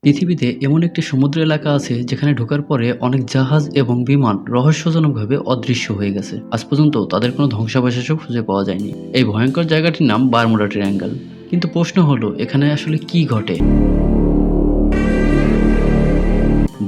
পৃথিবীতে এমন একটি সমুদ্র এলাকা আছে যেখানে ঢোকার পরে অনেক জাহাজ এবং বিমান রহস্যজনকভাবে অদৃশ্য হয়ে গেছে। আজ পর্যন্ত তাদের কোনো ধ্বংসাবশেষও খুঁজে পাওয়া যায়নি। এই ভয়ঙ্কর জায়গাটির নাম বারমুডা ট্রায়াঙ্গল। কিন্তু প্রশ্ন হলো, এখানে আসলে কি ঘটে?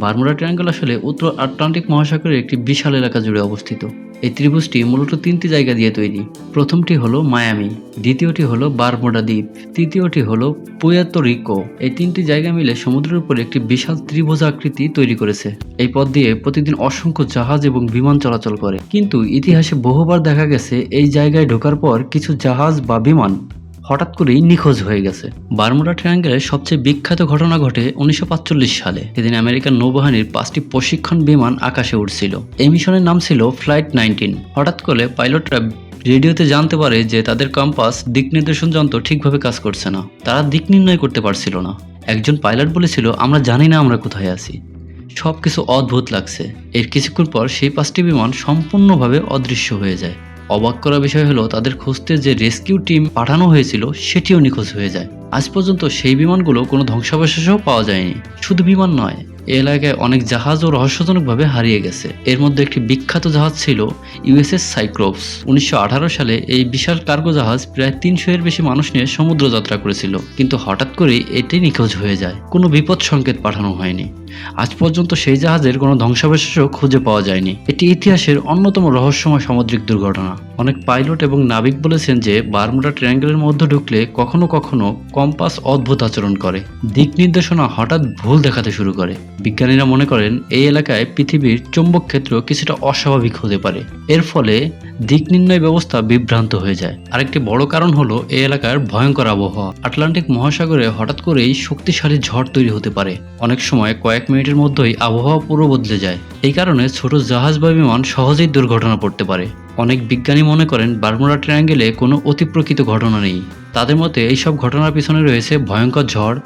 বারমুডা ট্রায়াঙ্গল আসলে উত্তর আটলান্টিক মহাসাগরের একটি বিশাল এলাকা জুড়ে অবস্থিত। এই ত্রিভুজটি মূলত তিনটি জায়গা দিয়ে তৈরি। প্রথমটি হলো মায়ামি, দ্বিতীয়টি হলো বারমুডা দ্বীপ, তৃতীয়টি হলো পুয়ের্তো রিকো। এই তিনটি জায়গা মিলে সমুদ্রের উপর একটি বিশাল ত্রিভুজ আকৃতি তৈরি করেছে। এই পথ দিয়ে প্রতিদিন অসংখ্য জাহাজ এবং বিমান চলাচল করে। কিন্তু ইতিহাসে বহুবার দেখা গেছে এই জায়গায় ঢোকার পর কিছু জাহাজ বা বিমান হঠাৎ করেই নিখোঁজ হয়ে গেছে। বারমুডা ট্রায়াঙ্গলের সবচেয়ে বিখ্যাত ঘটনা ঘটে 1945 সালে। সেদিন আমেরিকান নৌবাহিনীর 5টি প্রশিক্ষণ বিমান আকাশে উঠছিল। এই মিশনের নাম ছিল ফ্লাইট 19। হঠাৎ করে পাইলটরা রেডিওতে জানতে পারে যে তাদের কম্পাস দিক নির্দেশন যন্ত্র ঠিকভাবে কাজ করছে না। তারা দিক নির্ণয় করতে পারছিল না। একজন পাইলট বলেছিল, আমরা জানি না আমরা কোথায় আছি। সবকিছু অদ্ভুত লাগছে। এর কিছুক্ষণ পর সেই 5টি বিমান সম্পূর্ণভাবে অদৃশ্য হয়ে যায়। অবাক করা বিষয় হলো, তাদের খুঁজতে যে রেস্কিউ টিম পাঠানো হয়েছিল সেটিও নিখোঁজ হয়ে যায়। আজ পর্যন্ত সেই বিমানগুলো কোনো ধ্বংসাবশেষও পাওয়া যায়নি। শুধু বিমান নয়, এই এলাকায় অনেক জাহাজও রহস্যজনকভাবে হারিয়ে গেছে। এর মধ্যে একটি বিখ্যাত জাহাজ ছিল ইউএসএস সাইক্লোপস। 1918 সালে এই বিশাল কার্গো জাহাজ প্রায় 300 এর বেশি মানুষ নিয়ে সমুদ্র যাত্রা করেছিল। কিন্তু হঠাৎ করেই এটি নিখোঁজ হয়ে যায়। কোনো বিপদ সংকেত পাঠানো হয়নি। আজ পর্যন্ত সেই জাহাজের কোনো ধ্বংসাবশেষও খুঁজে পাওয়া যায়নি। এটি ইতিহাসের অন্যতম রহস্যময় সামুদ্রিক দুর্ঘটনা। অনেক পাইলট এবং নাবিক বলেছেন যে বারমুডা ট্রায়াঙ্গলের মধ্যে ঢুকলে কখনো কখনো কম্পাস অদ্ভুত আচরণ করে, দিক নির্দেশনা হঠাৎ ভুল দেখাতে শুরু করে। বিজ্ঞানীরা মনে করেন এই এলাকায় পৃথিবীর চৌম্বক ক্ষেত্র কিছুটা অস্বাভাবিক হতে পারে। এর ফলে দিক নির্ণয় ব্যবস্থা বিভ্রান্ত হয়ে যায়। আরেকটি বড় কারণ হলো এই এলাকার ভয়ঙ্কর আবহাওয়া। আটলান্টিক মহাসাগরে হঠাৎ করেই শক্তিশালী ঝড় তৈরি হতে পারে। অনেক সময় কয়েক মিনিটের মধ্যেই আবহাওয়া পুরো বদলে যায়। এই কারণে ছোট জাহাজ বা বিমান সহজেই দুর্ঘটনা পড়তে পারে। অনেক বিজ্ঞানী মনে করেন বারমুডা ট্রায়াঙ্গলে কোনো অতিপ্রকৃত ঘটনা নেই। তাদের মতে এইসব ঘটনার পিছনে রয়েছে ভয়ঙ্কর ঝড়,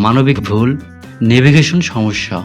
মানবিক ভুল, নেভিগেশন সমস্যা।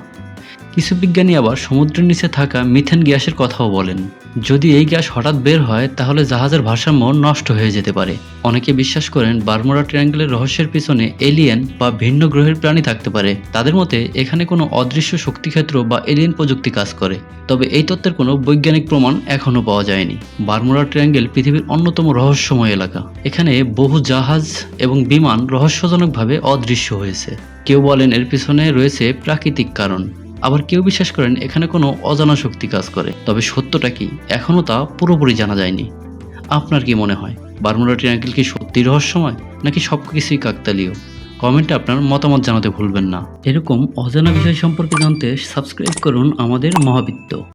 কিছু বিজ্ঞানী আবার সমুদ্রের নিচে থাকা মিথেন গ্যাসের কথাও বলেন। যদি এই গ্যাস হঠাৎ বের হয় তাহলে জাহাজের ভারসাম্য নষ্ট হয়ে যেতে পারে। অনেকে বিশ্বাস করেন বারমুডা ট্রায়াঙ্গলের রহস্যের পিছনে এলিয়েন বা ভিন্ন গ্রহের প্রাণী থাকতে পারে। তাদের মতে এখানে কোনো অদৃশ্য শক্তিক্ষেত্র বা এলিয়েন প্রযুক্তি কাজ করে। তবে এই তত্ত্বের কোনো বৈজ্ঞানিক প্রমাণ এখনও পাওয়া যায়নি। বারমুডা ট্রায়াঙ্গল পৃথিবীর অন্যতম রহস্যময় এলাকা। এখানে বহু জাহাজ এবং বিমান রহস্যজনকভাবে অদৃশ্য হয়েছে। কেউ বলেন এর পিছনে রয়েছে প্রাকৃতিক কারণ, আবার কেউ বিশ্বাস করেন এখানে কোনো অজানা শক্তি কাজ করে। তবে সত্যটা কি এখনও তা পুরোপুরি জানা যায়নি। আপনার কি মনে হয় বারমুডা ট্রায়াঙ্গল কি সত্যি রহস্যময়, নাকি সবকিছুই কাকতালীয়? কমেন্টে আপনার মতামত জানাতে ভুলবেন না। এরকম অজানা বিষয় সম্পর্কে জানতে সাবস্ক্রাইব করুন আমাদের মহাবিত্ত।